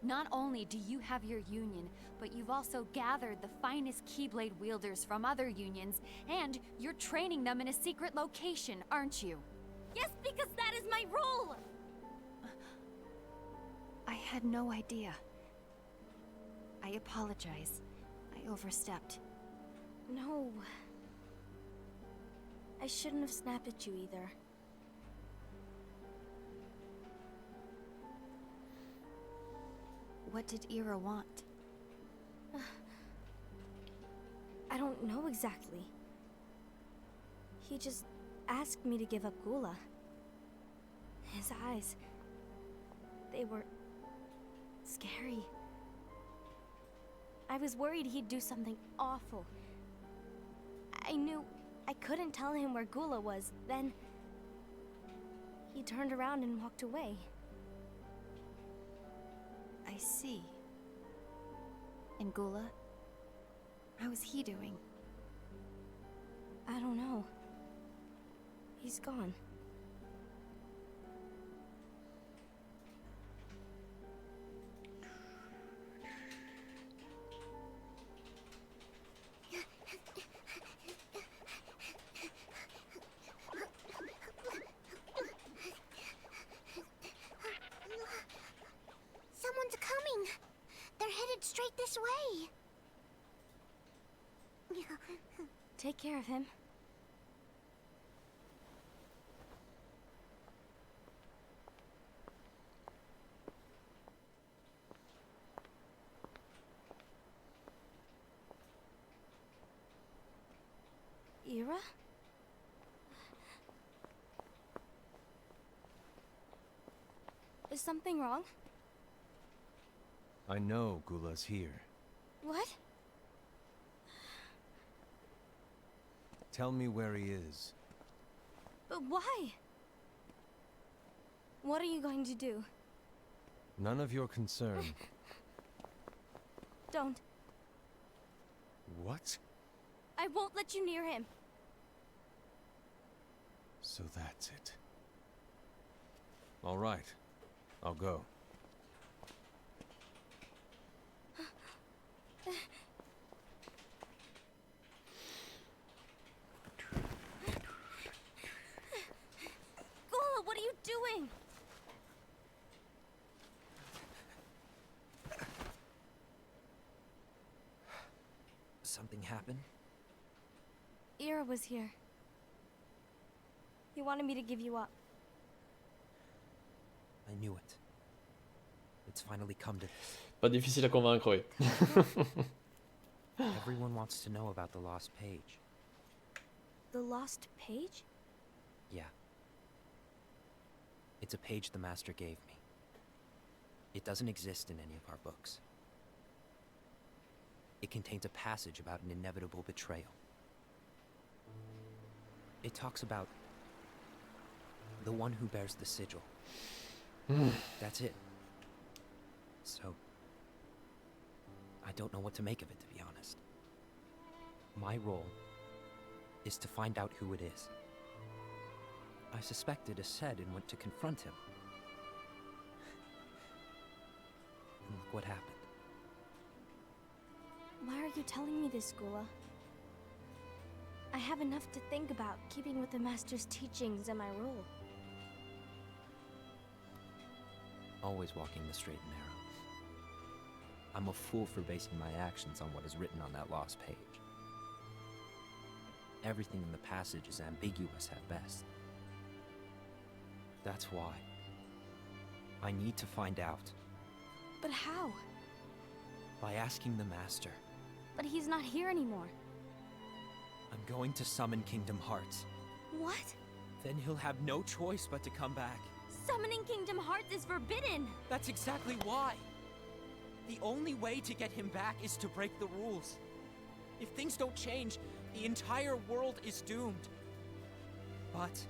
Not only do you have your union, but you've also gathered the finest Keyblade wielders from other unions, and you're training them in a secret location, aren't you? Yes, because that is my role! I had no idea. I apologize. I overstepped. No. I shouldn't have snapped at you either. What did Ira want? I don't know exactly. He just asked me to give up Gula. His eyes, they were scary. I was worried he'd do something awful. I knew I couldn't tell him where Gula was. Then he turned around and walked away. I see. And Gula? How is he doing? I don't know. He's gone. Someone's coming. They're headed straight this way. Take care of him. Ira? Is something wrong? I know Gula's here. What? Tell me where he is. But why? What are you going to do? None of your concern. Don't. What? I won't let you near him. So that's it. All right. I'll go. Gula, what are you doing? Something happened? Ira was here. He wanted me to give you up. I knew it. It's finally come to this. Pas difficile à convaincre, oui. Everyone wants to know about the lost page. The lost page? Yeah. It's a page the Master gave me. It doesn't exist in any of our books. It contains a passage about an inevitable betrayal. It talks about the one who bears the sigil. That's it. So, I don't know what to make of it, to be honest. My role is to find out who it is. I suspected a said and went to confront him. And look what happened. Why are you telling me this, Gula? I have enough to think about, keeping with the Master's teachings and my role. Always walking the straight and narrow. I'm a fool for basing my actions on what is written on that lost page. Everything in the passage is ambiguous at best. That's why. I need to find out. But how? By asking the Master. But he's not here anymore. I'm going to summon Kingdom Hearts. What? Then he'll have no choice but to come back. Summoning Kingdom Hearts is forbidden! That's exactly why! The only way to get him back is to break the rules. If things don't change, the entire world is doomed. But,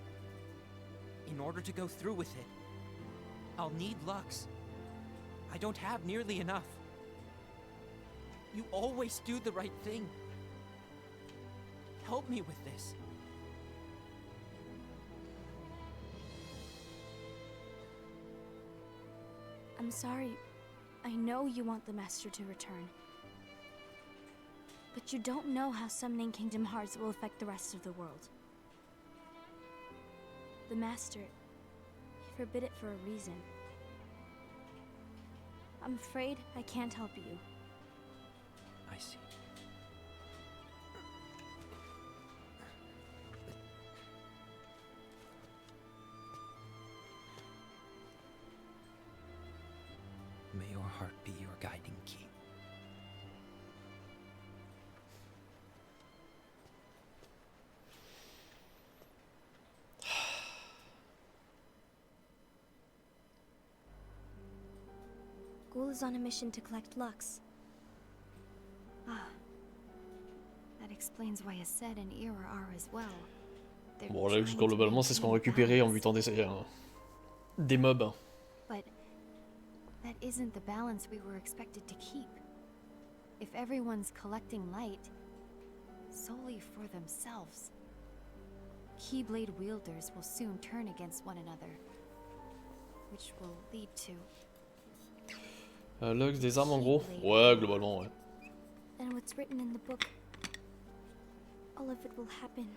in order to go through with it, I'll need Lux. I don't have nearly enough. You always do the right thing. Help me with this. I'm sorry. I know you want the Master to return. But you don't know how summoning Kingdom Hearts will affect the rest of the world. The Master, he forbid it for a reason. I'm afraid I can't help you. I see. May your heart be your guiding key. Ghoul is on a mission to collect Lux. Ah. That explains why Aced and Ira are as well. They're Bon là, trying to globalement, c'est ce qu'on maintain récupérait en balance. butant des mobs. But that isn't the balance we were expected to keep. If everyone's collecting light solely for themselves, Keyblade wielders will soon turn against one another, which will lead to... Lux, des armes en gros? Ouais, globalement, ouais. Then what's written in the book, all of it will happen.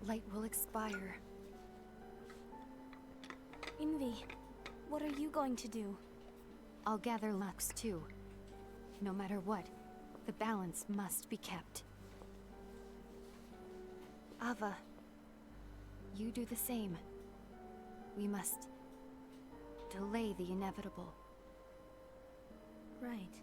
Light will expire. Envy, what are you going to do? I'll gather Lux too. No matter what, the balance must be kept. Ava, you do the same. We must delay the inevitable. Right.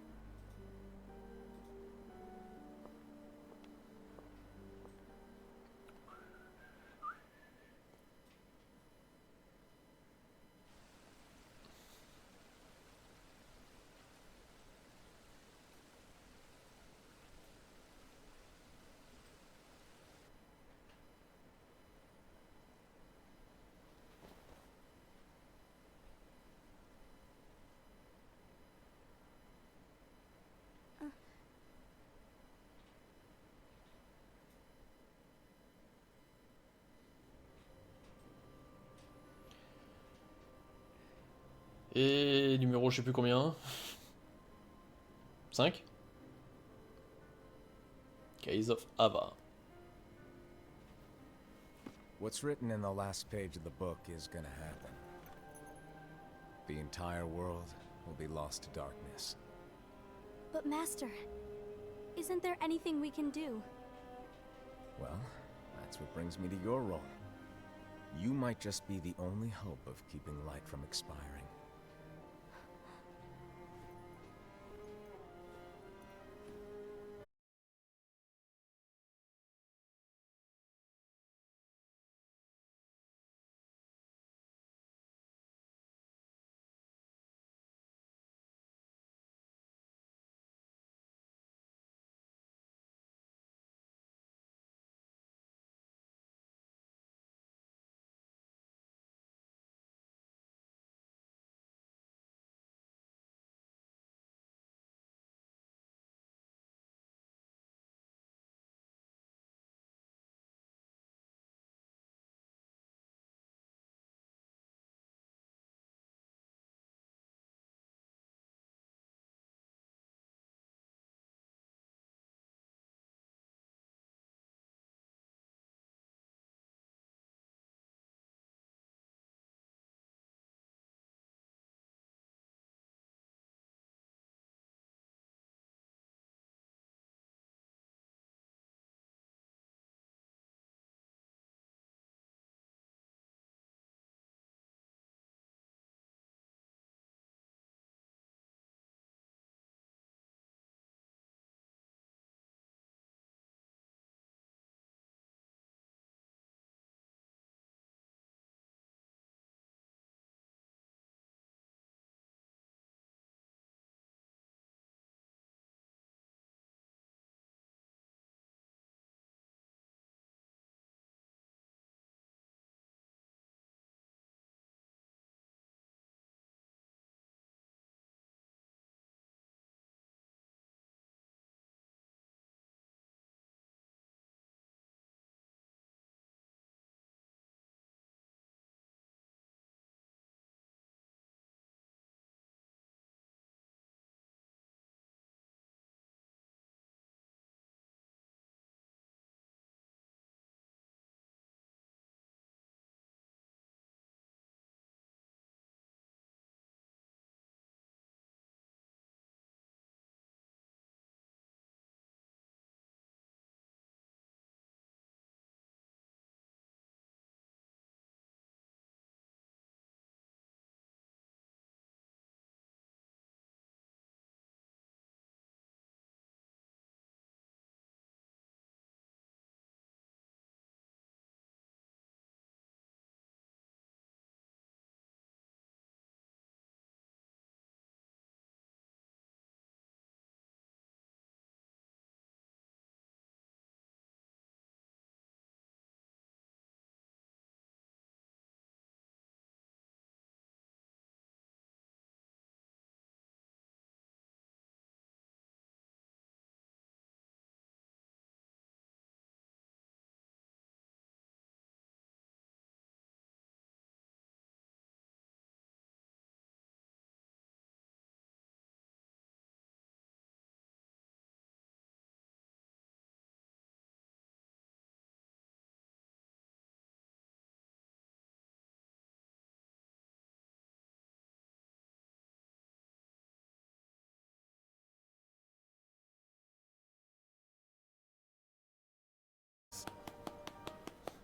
Et numéro je sais plus combien. 5. Case of Ava. What's written in the last page of the book is gonna happen. The entire world will be lost to darkness. But Master, isn't there anything we can do? Well, that's what brings me to your role. You might just be the only hope of keeping light from expiring.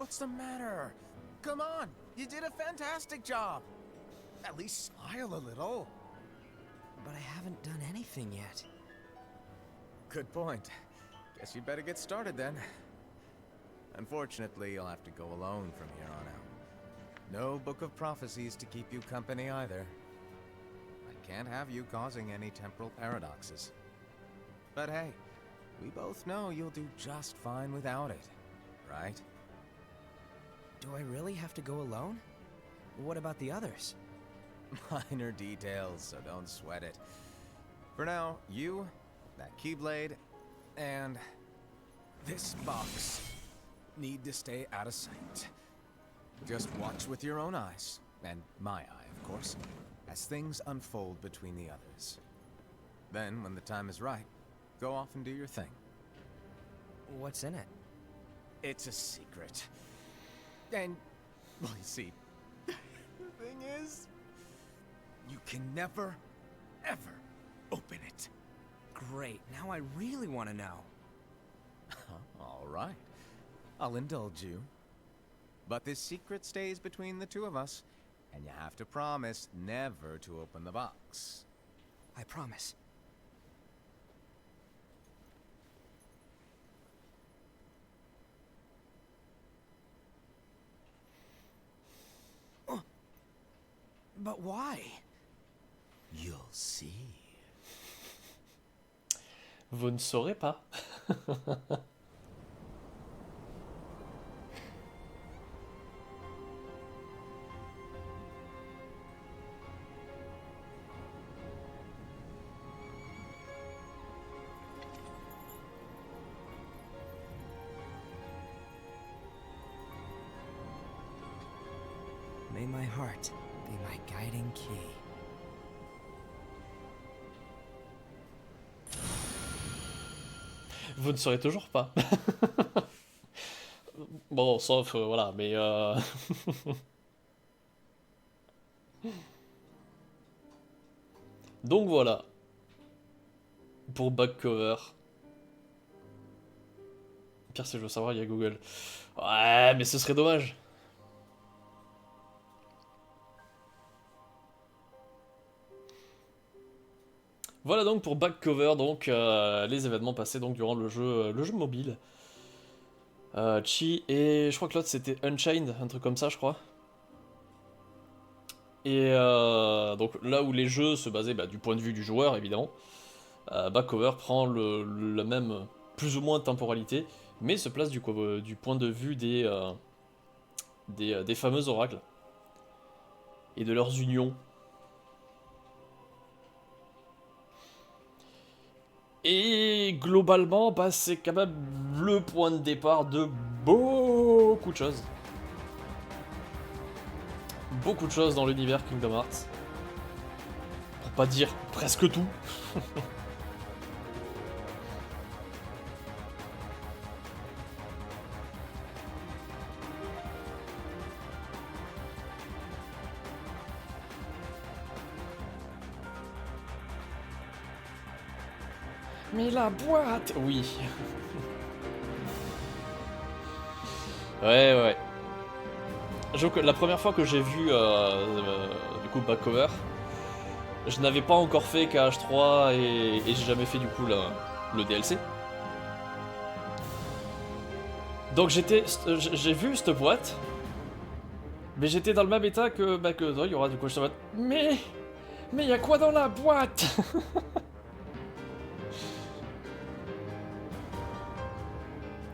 What's the matter? Come on, you did a fantastic job. At least smile a little. But I haven't done anything yet. Good point. Guess you'd better get started then. Unfortunately, you'll have to go alone from here on out. No book of prophecies to keep you company either. I can't have you causing any temporal paradoxes. But hey, we both know you'll do just fine without it, right? Do I really have to go alone? What about the others? Minor details, so don't sweat it. For now, you, that Keyblade, and this box need to stay out of sight. Just watch with your own eyes, and my eye, of course, as things unfold between the others. Then, when the time is right, go off and do your thing. What's in it? It's a secret. And, well, you see, the thing is, you can never, ever open it. Great, now I really want to know. All right, I'll indulge you. But this secret stays between the two of us, and you have to promise never to open the box. I promise. But why? You'll see. Vous ne saurez pas. May my heart be my guiding key. Vous ne saurez toujours pas. Bon, sauf, voilà, mais... Donc voilà. Pour back cover. Pire, si je veux savoir, il y a Google. Ouais, mais ce serait dommage. Voilà donc pour back cover, donc les événements passés donc durant le jeu mobile. Chi et je crois que l'autre c'était Unchained, un truc comme ça je crois. Et donc là où les jeux se basaient du point de vue du joueur évidemment, back cover prend la même plus ou moins temporalité, mais se place du point de vue des fameux oracles et de leurs unions. Et globalement, c'est quand même le point de départ de beaucoup de choses. Beaucoup de choses dans l'univers Kingdom Hearts. Pour pas dire presque tout. Mais la boîte, oui. Ouais. La première fois que j'ai vu du coup back cover, je n'avais pas encore fait KH3 et j'ai jamais fait du coup le DLC. Donc j'ai vu cette boîte, mais j'étais dans le même état que toi, il y aura du coup je mais il y a quoi dans la boîte?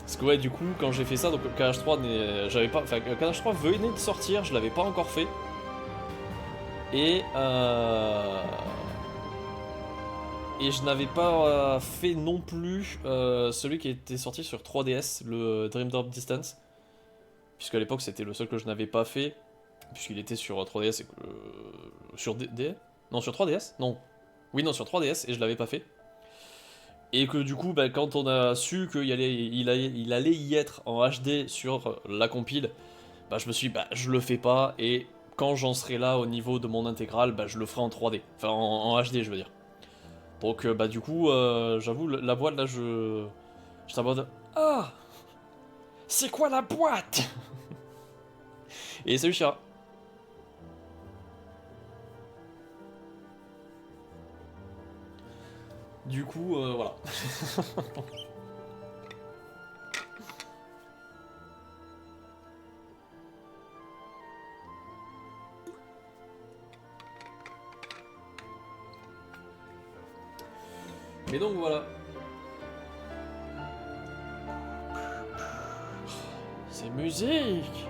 Parce que ouais, du coup, quand j'ai fait ça, donc KH3 j'avais pas, enfin KH3 venait de sortir, je l'avais pas encore fait. Et je n'avais pas fait non plus celui qui était sorti sur 3DS, le Dream Drop Distance. Puisqu'à l'époque c'était le seul que je n'avais pas fait, puisqu'il était sur 3DS et sur non, sur 3DS. Non. Oui, non, sur 3DS et je l'avais pas fait. Et que du coup, quand on a su qu'il allait y être en HD sur la compile, je me suis dit, je le fais pas, et quand j'en serai là au niveau de mon intégrale, je le ferai en 3D. Enfin, en HD, je veux dire. Donc, du coup, j'avoue, la boîte, là, je t'aborde. Ah! C'est quoi la boîte? Et salut Chira. Du coup, voilà. Et donc voilà. C'est musique.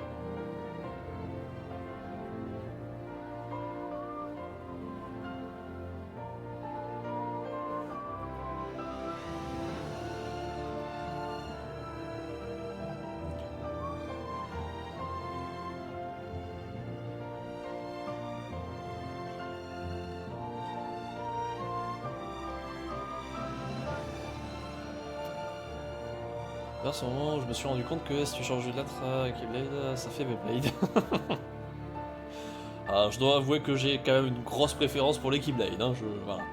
À ce moment, je me suis rendu compte que si tu changes de lettre à Keyblade, ça fait Beyblade. Alors, je dois avouer que j'ai quand même une grosse préférence pour les Keyblade, hein, voilà.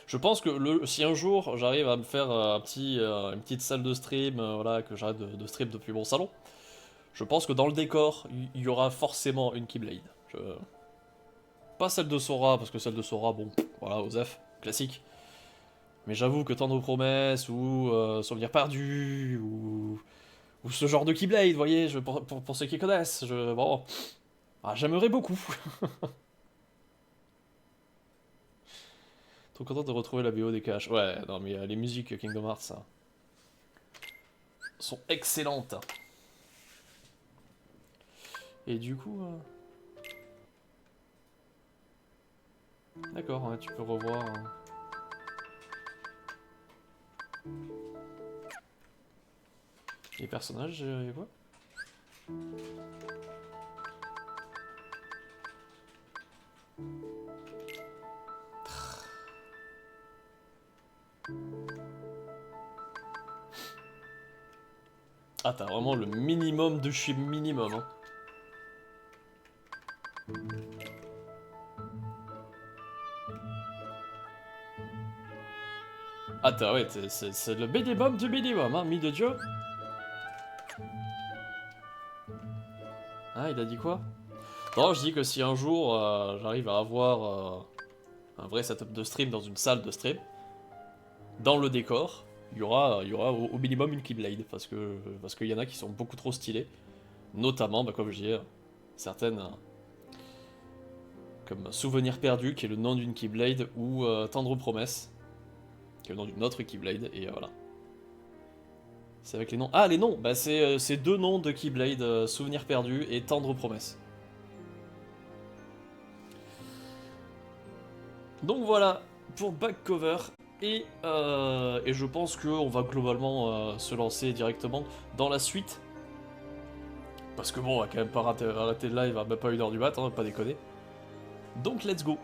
Je pense que si un jour j'arrive à me faire une petite salle de stream, voilà, que j'arrête de stream depuis mon salon, je pense que dans le décor, il y aura forcément une Keyblade. Pas celle de Sora, parce que celle de Sora, bon, voilà, Osef, classique. Mais j'avoue que Tendre Promesse, ou Souvenir Perdu, ou ce genre de Keyblade, vous voyez, pour ceux qui connaissent, bon, j'aimerais beaucoup. Trop content de retrouver la BO des caches. Ouais, non mais les musiques Kingdom Hearts, ça, sont excellentes. Et du coup... D'accord, ouais, tu peux revoir... Les personnages, et quoi? Ah, t'as vraiment le minimum de chez minimum, hein. Ah, ouais, c'est le minimum du minimum, hein, mis de Dieu. Ah, il a dit quoi? Non, je dis que si un jour j'arrive à avoir un vrai setup de stream dans une salle de stream, dans le décor, il y aura au minimum une Keyblade, parce qu'il y en a qui sont beaucoup trop stylées. Notamment, comme je dis, certaines... comme Souvenir Perdu, qui est le nom d'une Keyblade, ou Tendre Promesse, qui est le nom d'une autre Keyblade, et voilà. C'est avec les noms... Ah, les noms! Bah c'est deux noms de Keyblade, Souvenir Perdu et Tendre Promesse. Donc voilà, pour back cover, et je pense qu'on va globalement se lancer directement dans la suite. Parce que bon, on va quand même pas arrêter le live à même pas 1h du mat', hein, pas déconner. Donc let's go!